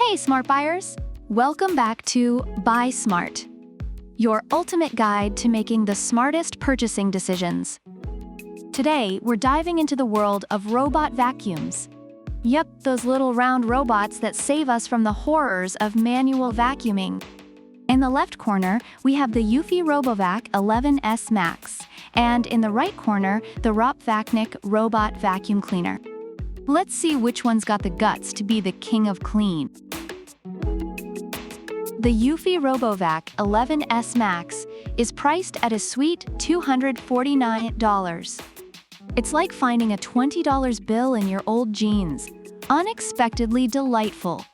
Hey, smart buyers! Welcome back to Buy Smart, your ultimate guide to making the smartest purchasing decisions. Today, we're diving into the world of robot vacuums. Yep, those little round robots that save us from the horrors of manual vacuuming. In the left corner, we have the eufy ROPVAC 11S Max, and in the right corner, the ROPVACNIC Robot Vacuum Cleaner. Let's see which one's got the guts to be the king of clean. The eufy ROPVAC 11S Max is priced at a sweet $249. It's like finding a $20 bill in your old jeans. Unexpectedly delightful.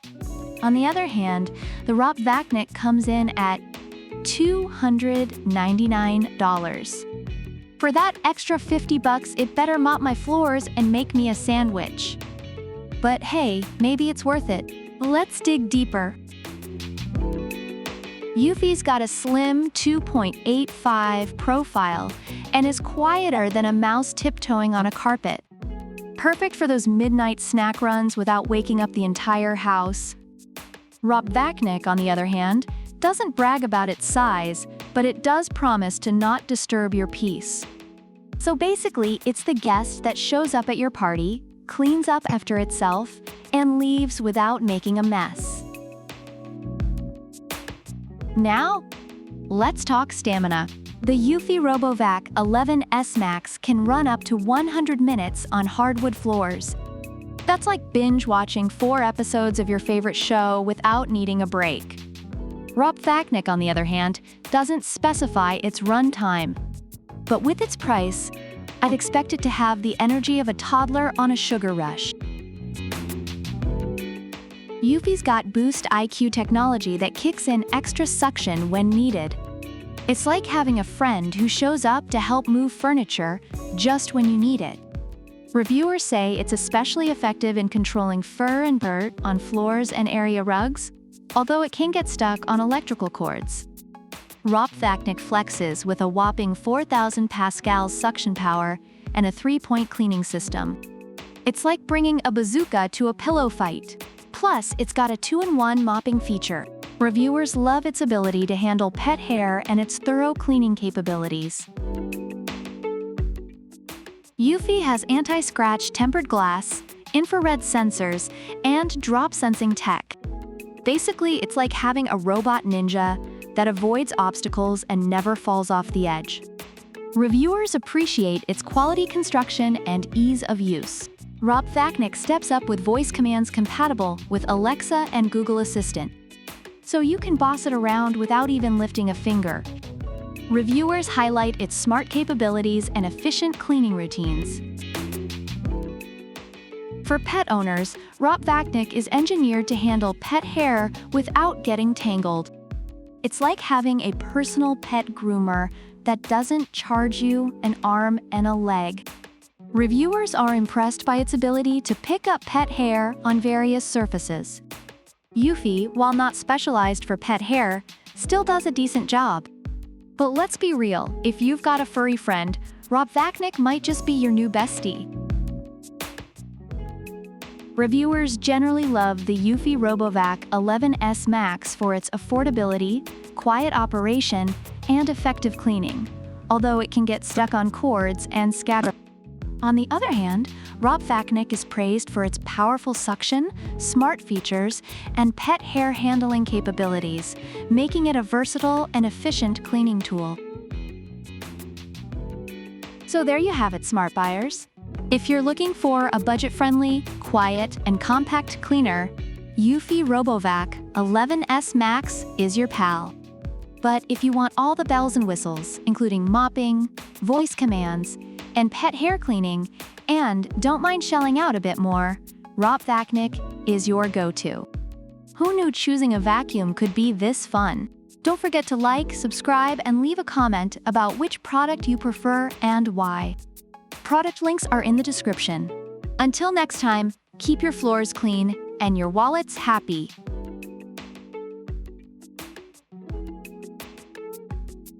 On the other hand, the ROPVACNIC comes in at $299. For that extra $50, it better mop my floors and make me a sandwich. But hey, maybe it's worth it. Let's dig deeper. Eufy's got a slim 2.85 profile and is quieter than a mouse tiptoeing on a carpet. Perfect for those midnight snack runs without waking up the entire house. ROPVACNIC, on the other hand, doesn't brag about its size, but it does promise to not disturb your peace. So basically, it's the guest that shows up at your party, cleans up after itself, and leaves without making a mess. Now, let's talk stamina. The eufy ROPVAC 11S Max can run up to 100 minutes on hardwood floors. That's like binge-watching 4 episodes of your favorite show without needing a break. ROPVACNIC, on the other hand, doesn't specify its run time. But with its price, I'd expect it to have the energy of a toddler on a sugar rush. Eufy's got Boost IQ technology that kicks in extra suction when needed. It's like having a friend who shows up to help move furniture just when you need it. Reviewers say it's especially effective in controlling fur and dirt on floors and area rugs, although it can get stuck on electrical cords. ROPVACNIC flexes with a whopping 4,000 pascals suction power and a 3-point cleaning system. It's like bringing a bazooka to a pillow fight. Plus, it's got a 2-in-1 mopping feature. Reviewers love its ability to handle pet hair and its thorough cleaning capabilities. Eufy has anti-scratch tempered glass, infrared sensors, and drop sensing tech. Basically, it's like having a robot ninja that avoids obstacles and never falls off the edge. Reviewers appreciate its quality construction and ease of use. ROPVACNIC steps up with voice commands compatible with Alexa and Google Assistant, so you can boss it around without even lifting a finger. Reviewers highlight its smart capabilities and efficient cleaning routines. For pet owners, ROPVACNIC is engineered to handle pet hair without getting tangled. It's like having a personal pet groomer that doesn't charge you an arm and a leg. Reviewers are impressed by its ability to pick up pet hair on various surfaces. Eufy, while not specialized for pet hair, still does a decent job. But let's be real, if you've got a furry friend, ROPVACNIC might just be your new bestie. Reviewers generally love the eufy ROPVAC 11S Max for its affordability, quiet operation, and effective cleaning, although it can get stuck on cords and scatter. On the other hand, ROPVACNIC is praised for its powerful suction, smart features, and pet hair handling capabilities, making it a versatile and efficient cleaning tool. So there you have it, smart buyers. If you're looking for a budget-friendly, quiet, and compact cleaner, eufy ROPVAC 11S Max is your pal. But if you want all the bells and whistles, including mopping, voice commands, and pet hair cleaning, and don't mind shelling out a bit more, ROPVACNIC is your go-to. Who knew choosing a vacuum could be this fun? Don't forget to like, subscribe, and leave a comment about which product you prefer and why. Product links are in the description. Until next time, keep your floors clean and your wallets happy.